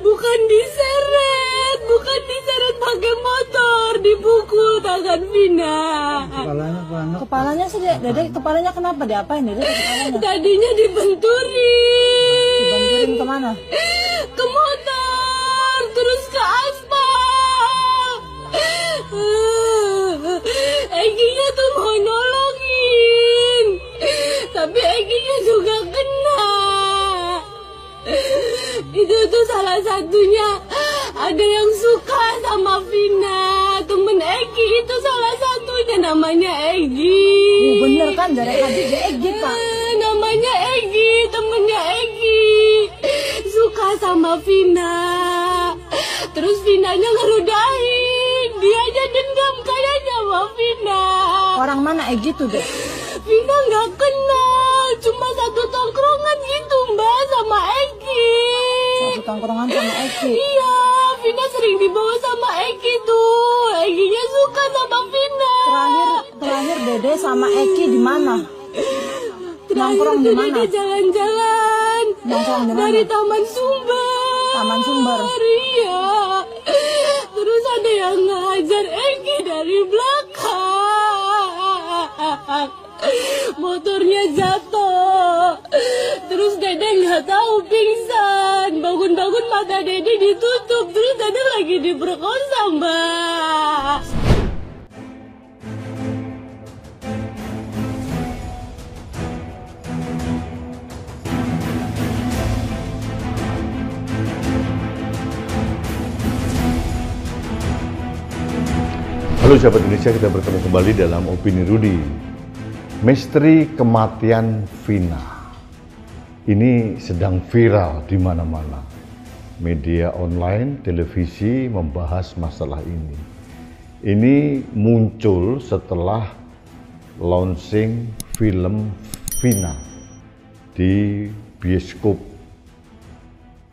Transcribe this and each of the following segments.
Bukan diseret pakai motor, dipukul tangan Vina. Kepalanya sih, Dede, kepalanya kenapa? Diapain, Dede, kepalanya? Tadinya dibenturin. Dibenturin kemana? Ke motor, terus ke aspal. Eginya tuh mau nolongin, tapi Eginya juga kena. Itu tuh salah satunya ada yang suka sama Vina. Temen Egi itu salah satunya, namanya Egi. Bener kan, dari tadi dia Egi, Pak. Namanya Egi, temennya Egi. Suka sama Vina. Terus Vinanya ngeludahin. Dia aja dendam kayaknya sama Vina. Orang mana Egi tuh, Dek? Vina nggak kenal, cuma satu tongkrongan gitu Mbak sama Egi. Satu tongkrongan sama Egi? Iya, Vina sering dibawa sama Egi tuh. Eginya suka sama Vina. Terakhir Dede sama Egi di mana? Nongkrong di mana? Dede jalan-jalan. Nongkrong di mana? Dari Taman Sumber. Taman Sumber. Iya. Terus ada yang ngajar Egi dari belakang. Motornya jatuh. Terus Dede nggak tahu pingsan. Bangun-bangun mata Dede ditutup. Terus Dede lagi diperkosa, Mbak. Halo sahabat Indonesia, kita bertemu kembali dalam Opini Rudy. Misteri kematian Vina ini sedang viral di mana-mana. Media online, televisi membahas masalah ini. Ini muncul setelah launching film Vina di bioskop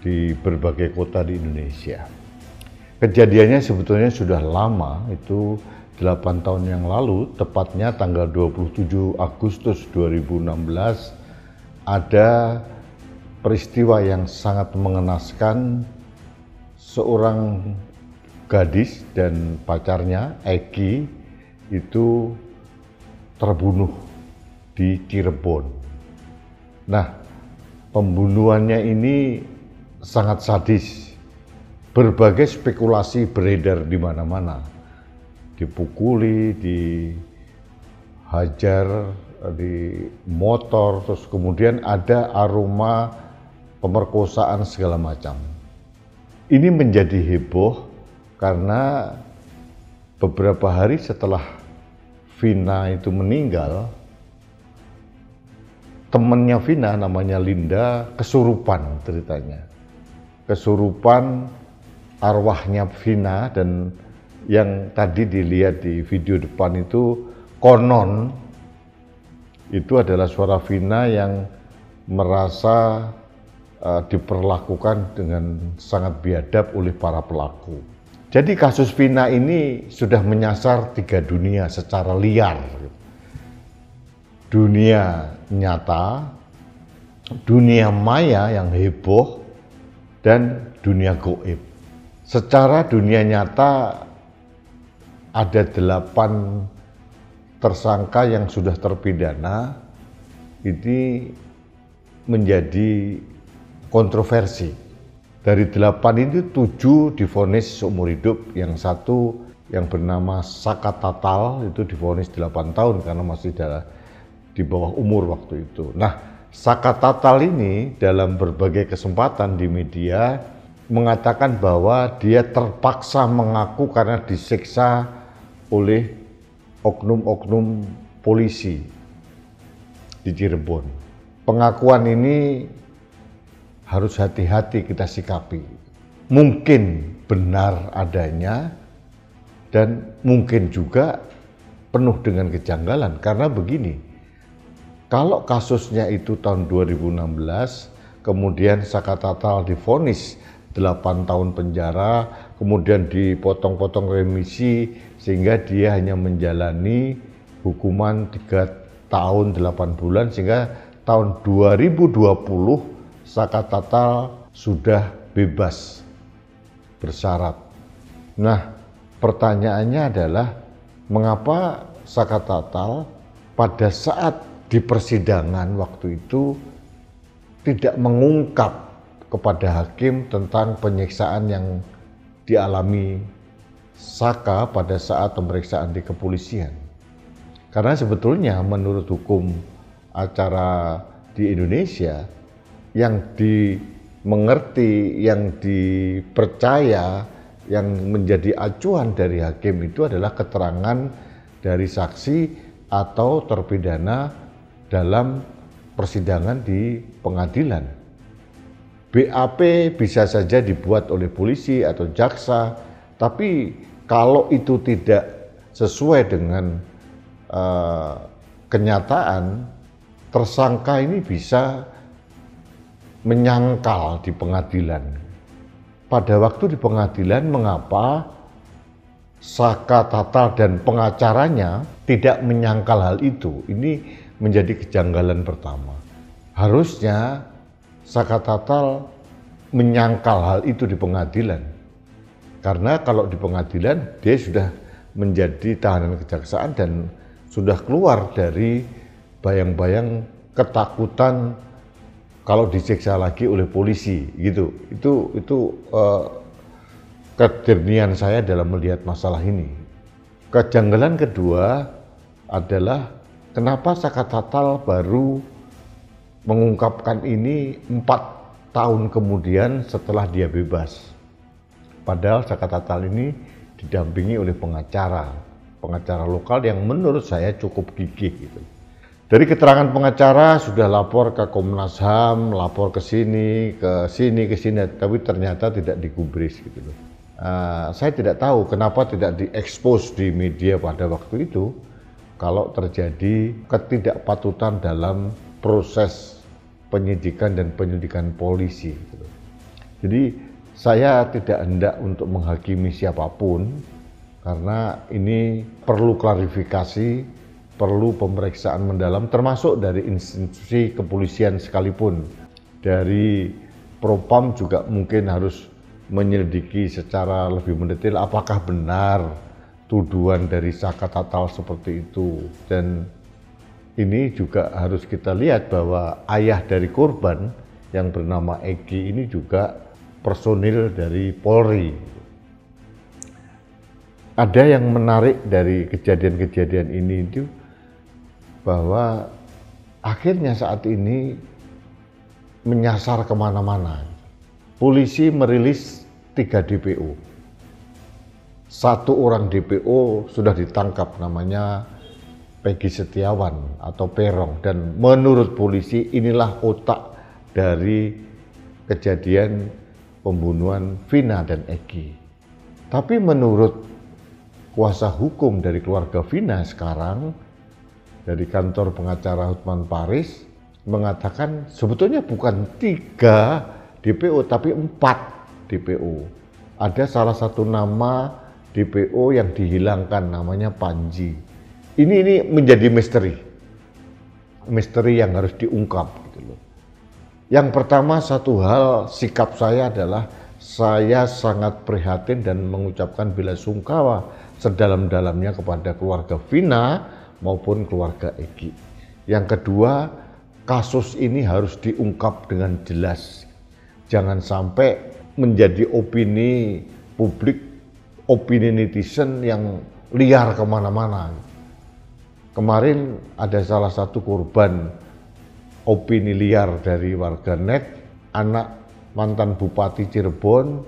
di berbagai kota di Indonesia. Kejadiannya sebetulnya sudah lama, itu 8 tahun yang lalu, tepatnya tanggal 27 Agustus 2016, ada peristiwa yang sangat mengenaskan. Seorang gadis dan pacarnya, Egi, itu terbunuh di Cirebon. Nah, pembunuhannya ini sangat sadis. Berbagai spekulasi beredar di mana-mana, dipukuli, dihajar, di motor, terus kemudian ada aroma pemerkosaan segala macam. Ini menjadi heboh karena beberapa hari setelah Vina itu meninggal, temannya Vina namanya Linda kesurupan ceritanya. Kesurupan arwahnya Vina, dan yang tadi dilihat di video depan itu konon itu adalah suara Vina yang merasa diperlakukan dengan sangat biadab oleh para pelaku. Jadi kasus Vina ini sudah menyasar 3 dunia secara liar. Dunia nyata, dunia maya yang heboh, dan dunia gaib. Secara dunia nyata ada 8 tersangka yang sudah terpidana. Ini menjadi kontroversi. Dari 8 itu 7 divonis seumur hidup. Yang 1 yang bernama Saka Tatal itu divonis 8 tahun karena masih di bawah umur waktu itu. Nah, Saka Tatal ini dalam berbagai kesempatan di media mengatakan bahwa dia terpaksa mengaku karena disiksa oleh oknum-oknum polisi di Cirebon. Pengakuan ini harus hati-hati kita sikapi. Mungkin benar adanya dan mungkin juga penuh dengan kejanggalan. Karena begini, kalau kasusnya itu tahun 2016, kemudian Saka Tatal divonis 8 tahun penjara, kemudian dipotong-potong remisi sehingga dia hanya menjalani hukuman 3 tahun 8 bulan, sehingga tahun 2020 Saka Tatal sudah bebas bersyarat. Nah, pertanyaannya adalah mengapa Saka Tatal pada saat di persidangan waktu itu tidak mengungkap kepada hakim tentang penyiksaan yang dialami Saka pada saat pemeriksaan di kepolisian. Karena sebetulnya menurut hukum acara di Indonesia yang dimengerti, yang dipercaya, yang menjadi acuan dari hakim itu adalah keterangan dari saksi atau terpidana dalam persidangan di pengadilan. BAP bisa saja dibuat oleh polisi atau jaksa, tapi kalau itu tidak sesuai dengan kenyataan, tersangka ini bisa menyangkal di pengadilan. Pada waktu di pengadilan, mengapa Saka Tatal dan pengacaranya tidak menyangkal hal itu? Ini menjadi kejanggalan pertama. Harusnya Saka Tatal menyangkal hal itu di pengadilan. Karena kalau di pengadilan dia sudah menjadi tahanan kejaksaan dan sudah keluar dari bayang-bayang ketakutan kalau disiksa lagi oleh polisi gitu. Itu kejernihan saya dalam melihat masalah ini. Kejanggalan kedua adalah kenapa Saka Tatal baru mengungkapkan ini 4 tahun kemudian setelah dia bebas. Padahal Saka Tatal ini didampingi oleh pengacara lokal yang menurut saya cukup gigih gitu. Dari keterangan pengacara sudah lapor ke Komnas HAM, lapor ke sini, tapi ternyata tidak digubris gitu loh. Saya tidak tahu kenapa tidak diekspos di media pada waktu itu kalau terjadi ketidakpatutan dalam proses penyidikan dan penyelidikan polisi gitu loh. Jadi saya tidak hendak untuk menghakimi siapapun karena ini perlu klarifikasi, perlu pemeriksaan mendalam termasuk dari institusi kepolisian sekalipun. Dari Propam juga mungkin harus menyelidiki secara lebih mendetail apakah benar tuduhan dari Saka Tatal seperti itu. Dan ini juga harus kita lihat bahwa ayah dari korban yang bernama Egi ini juga personil dari Polri. Ada yang menarik dari kejadian-kejadian ini itu bahwa akhirnya saat ini menyasar kemana-mana. Polisi merilis 3 DPO. 1 orang DPO sudah ditangkap, namanya Peggy Setiawan atau Perong, dan menurut polisi inilah otak dari kejadian pembunuhan Vina dan Egi. Tapi menurut kuasa hukum dari keluarga Vina sekarang dari kantor pengacara Hotman Paris mengatakan sebetulnya bukan 3 DPO tapi 4 DPO. Ada salah satu nama DPO yang dihilangkan, namanya Panji. Ini menjadi misteri yang harus diungkap gitu loh. Yang pertama, satu hal, sikap saya adalah saya sangat prihatin dan mengucapkan bela sungkawa sedalam-dalamnya kepada keluarga Vina maupun keluarga Egi. Yang kedua, kasus ini harus diungkap dengan jelas. Jangan sampai menjadi opini publik, opini netizen yang liar kemana-mana. Kemarin ada salah satu korban opini liar dari warganet, anak mantan Bupati Cirebon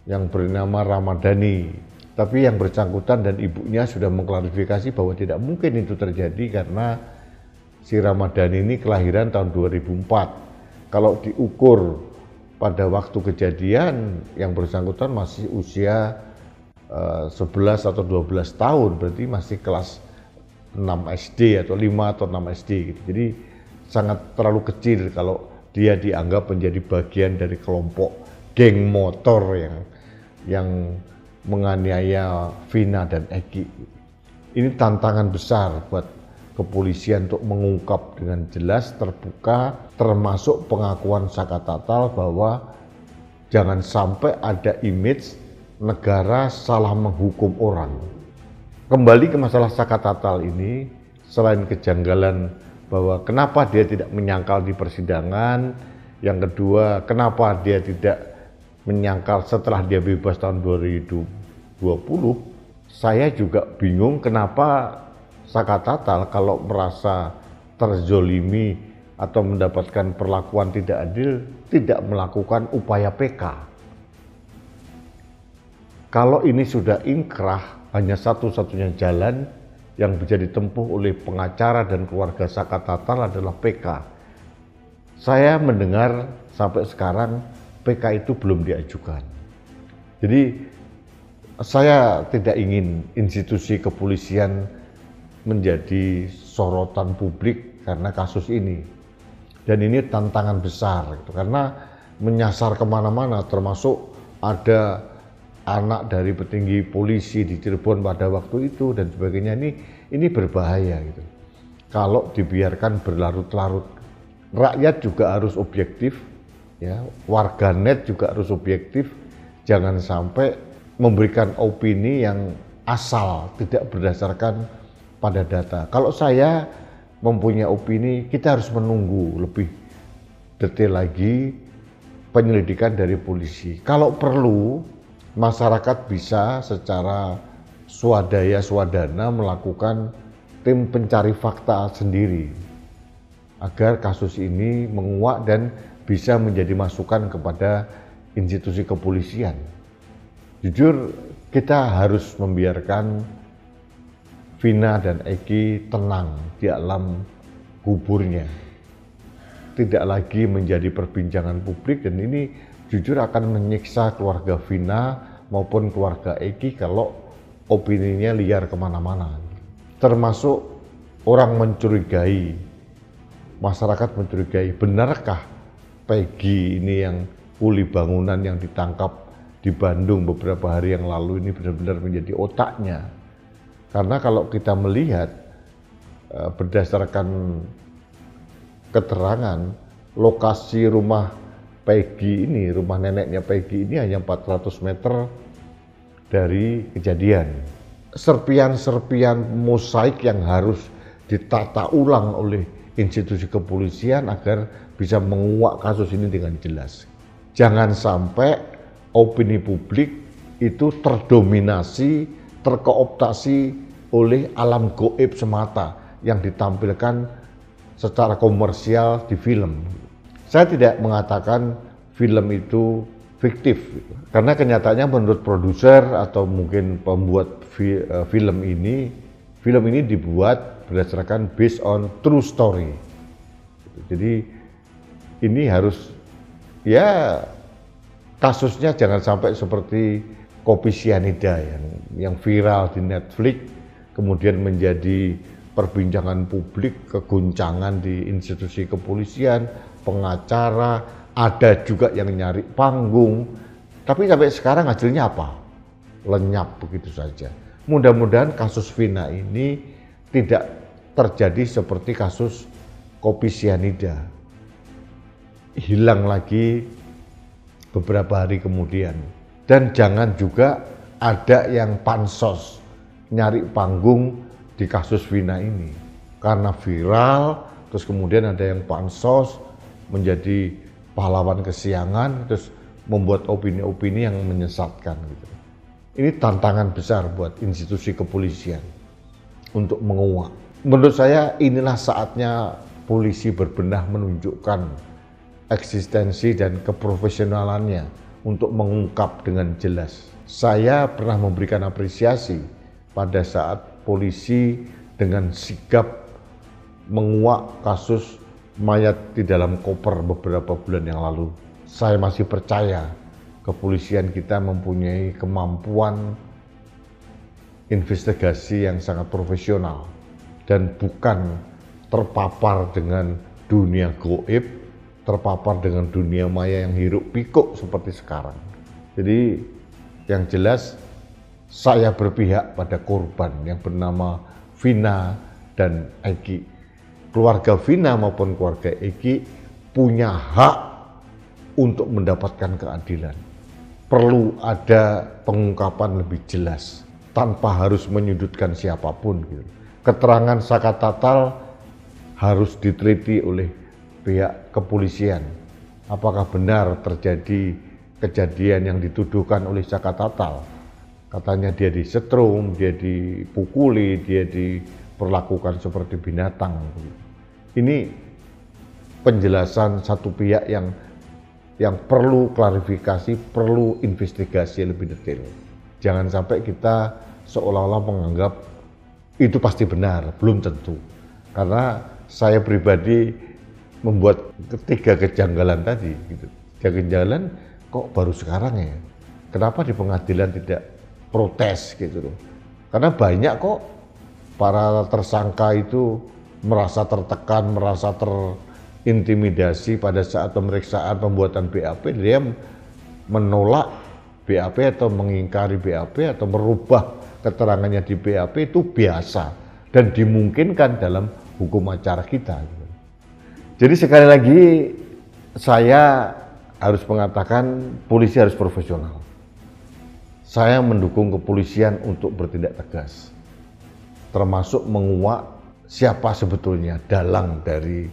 yang bernama Ramadhani. Tapi yang bersangkutan dan ibunya sudah mengklarifikasi bahwa tidak mungkin itu terjadi karena si Ramadhani ini kelahiran tahun 2004. Kalau diukur pada waktu kejadian, yang bersangkutan masih usia 11 atau 12 tahun, berarti masih kelas 6 SD atau 5 atau 6 SD gitu. Jadi sangat terlalu kecil kalau dia dianggap menjadi bagian dari kelompok geng motor yang menganiaya Vina dan Egi. Ini tantangan besar buat kepolisian untuk mengungkap dengan jelas, terbuka, termasuk pengakuan Saka Tatal bahwa jangan sampai ada image negara salah menghukum orang. Kembali ke masalah Saka Tatal ini, selain kejanggalan bahwa kenapa dia tidak menyangkal di persidangan, yang kedua kenapa dia tidak menyangkal setelah dia bebas tahun 2020, saya juga bingung kenapa Saka Tatal kalau merasa terzolimi atau mendapatkan perlakuan tidak adil tidak melakukan upaya PK. Kalau ini sudah inkrah, hanya satu-satunya jalan yang bisa ditempuh oleh pengacara dan keluarga Saka Tatal adalah PK. Saya mendengar sampai sekarang PK itu belum diajukan. Jadi saya tidak ingin institusi kepolisian menjadi sorotan publik karena kasus ini. Dan ini tantangan besar, gitu, karena menyasar kemana-mana, termasuk ada anak dari petinggi polisi di Cirebon pada waktu itu dan sebagainya. Ini berbahaya gitu. Kalau dibiarkan berlarut-larut, rakyat juga harus objektif, ya, warganet juga harus objektif, jangan sampai memberikan opini yang asal, tidak berdasarkan pada data. Kalau saya mempunyai opini, kita harus menunggu lebih detail lagi penyelidikan dari polisi. Kalau perlu, masyarakat bisa secara swadaya swadana melakukan tim pencari fakta sendiri agar kasus ini menguak dan bisa menjadi masukan kepada institusi kepolisian. Jujur, kita harus membiarkan Vina dan Eki tenang di alam kuburnya. Tidak lagi menjadi perbincangan publik, dan ini jujur akan menyiksa keluarga Vina maupun keluarga Eki kalau opininya liar kemana-mana. Termasuk orang mencurigai, masyarakat mencurigai, benarkah Peggy ini yang kuli bangunan yang ditangkap di Bandung beberapa hari yang lalu ini benar-benar menjadi otaknya. Karena kalau kita melihat berdasarkan keterangan, lokasi rumah Peggy ini, rumah neneknya Peggy ini hanya 400 meter dari kejadian. Serpian-serpian mosaik yang harus ditata ulang oleh institusi kepolisian agar bisa menguak kasus ini dengan jelas. Jangan sampai opini publik itu terdominasi, terkooptasi oleh alam gaib semata yang ditampilkan secara komersial di film. Saya tidak mengatakan film itu fiktif, karena kenyataannya menurut produser atau mungkin pembuat film ini dibuat berdasarkan based on true story. Jadi ini harus, ya, kasusnya jangan sampai seperti kopi sianida yang viral di Netflix, kemudian menjadi perbincangan publik, keguncangan di institusi kepolisian, pengacara, ada juga yang nyari panggung, tapi sampai sekarang hasilnya apa? Lenyap begitu saja. Mudah-mudahan kasus Vina ini tidak terjadi seperti kasus kopi sianida, hilang lagi beberapa hari kemudian. Dan jangan juga ada yang pansos nyari panggung di kasus Vina ini, karena viral terus kemudian ada yang pansos menjadi pahlawan kesiangan terus membuat opini-opini yang menyesatkan gitu. Ini tantangan besar buat institusi kepolisian untuk menguak. Menurut saya inilah saatnya polisi berbenah menunjukkan eksistensi dan keprofesionalannya untuk mengungkap dengan jelas. Saya pernah memberikan apresiasi pada saat polisi dengan sigap menguak kasus mayat di dalam koper beberapa bulan yang lalu. Saya masih percaya kepolisian kita mempunyai kemampuan investigasi yang sangat profesional dan bukan terpapar dengan dunia gaib, terpapar dengan dunia maya yang hiruk pikuk seperti sekarang. Jadi yang jelas saya berpihak pada korban yang bernama Vina dan Eki. Keluarga Vina maupun keluarga Eki punya hak untuk mendapatkan keadilan. Perlu ada pengungkapan lebih jelas tanpa harus menyudutkan siapapun. Gitu. Keterangan Saka Tatal harus diteliti oleh pihak kepolisian. Apakah benar terjadi kejadian yang dituduhkan oleh Saka Tatal? Katanya dia disetrum, dia dipukuli, dia diperlakukan seperti binatang. Ini penjelasan satu pihak yang perlu klarifikasi, perlu investigasi lebih detail. Jangan sampai kita seolah-olah menganggap itu pasti benar, belum tentu. Karena saya pribadi membuat ketiga kejanggalan tadi. Gitu. Kejanggalan kok baru sekarang ya? Kenapa di pengadilan tidak protes gitu loh? Karena banyak kok para tersangka itu merasa tertekan, merasa terintimidasi pada saat pemeriksaan pembuatan BAP, dia menolak BAP atau mengingkari BAP atau merubah keterangannya di BAP itu biasa dan dimungkinkan dalam hukum acara kita. Jadi sekali lagi saya harus mengatakan polisi harus profesional. Saya mendukung kepolisian untuk bertindak tegas, termasuk menguak siapa sebetulnya dalang dari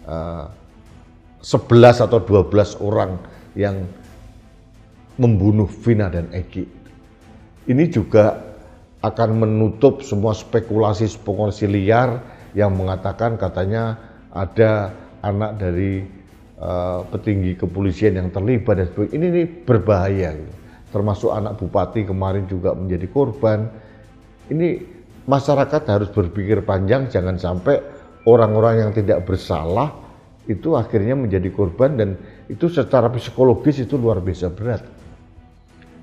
11 atau 12 orang yang membunuh Vina dan Eki. Ini juga akan menutup semua spekulasi liar yang mengatakan katanya ada anak dari petinggi kepolisian yang terlibat dan sebagainya. Ini berbahaya, termasuk anak bupati kemarin juga menjadi korban. Ini masyarakat harus berpikir panjang, jangan sampai orang-orang yang tidak bersalah itu akhirnya menjadi korban, dan itu secara psikologis itu luar biasa berat.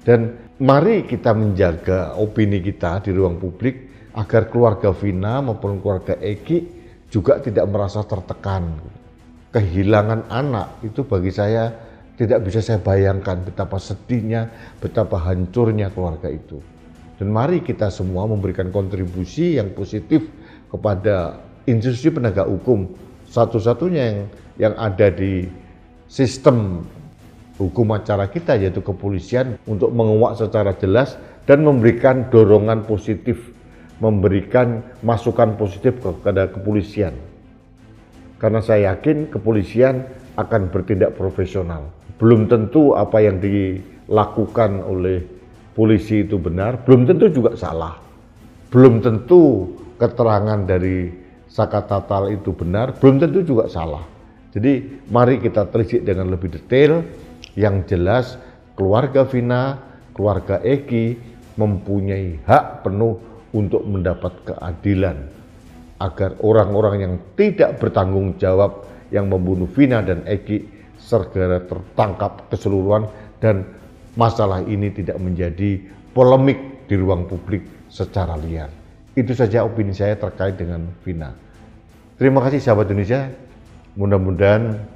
Dan mari kita menjaga opini kita di ruang publik agar keluarga Vina maupun keluarga Eki juga tidak merasa tertekan. Kehilangan anak itu bagi saya tidak bisa saya bayangkan betapa sedihnya, betapa hancurnya keluarga itu. Dan mari kita semua memberikan kontribusi yang positif kepada institusi penegak hukum, satu-satunya yang ada di sistem hukum acara kita, yaitu kepolisian, untuk menguak secara jelas dan memberikan dorongan positif, memberikan masukan positif kepada kepolisian. Karena saya yakin kepolisian akan bertindak profesional. Belum tentu apa yang dilakukan oleh polisi itu benar, belum tentu juga salah. Belum tentu keterangan dari Saka Tatal itu benar, belum tentu juga salah. Jadi mari kita telisik dengan lebih detail. Yang jelas keluarga Vina, keluarga Eki mempunyai hak penuh untuk mendapat keadilan agar orang-orang yang tidak bertanggung jawab yang membunuh Vina dan Eki segera tertangkap keseluruhan dan masalah ini tidak menjadi polemik di ruang publik secara liar. Itu saja opini saya terkait dengan Vina. Terima kasih sahabat Indonesia. Mudah-mudahan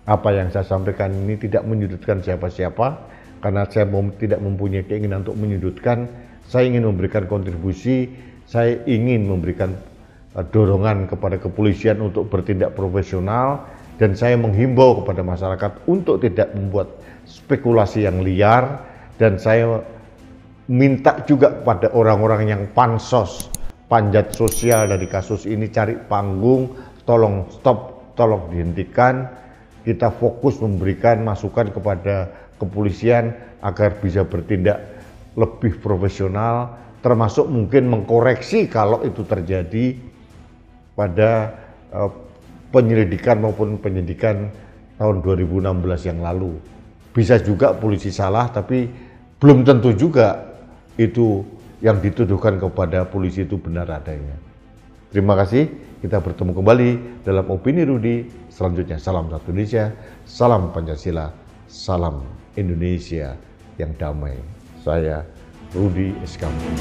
apa yang saya sampaikan ini tidak menyudutkan siapa-siapa, karena saya tidak mempunyai keinginan untuk menyudutkan. Saya ingin memberikan kontribusi, saya ingin memberikan dorongan kepada kepolisian untuk bertindak profesional, dan saya menghimbau kepada masyarakat untuk tidak membuat spekulasi yang liar, dan saya minta juga kepada orang-orang yang pansos, panjat sosial dari kasus ini, cari panggung, tolong stop, tolong dihentikan. Kita fokus memberikan masukan kepada kepolisian agar bisa bertindak lebih profesional, termasuk mungkin mengkoreksi kalau itu terjadi pada penyelidikan maupun penyidikan tahun 2016 yang lalu. Bisa juga polisi salah, tapi belum tentu juga itu yang dituduhkan kepada polisi itu benar adanya. Terima kasih. Kita bertemu kembali dalam Opini Rudi selanjutnya. Salam satu Indonesia, salam Pancasila, salam Indonesia yang damai. Saya Rudi Eskampo.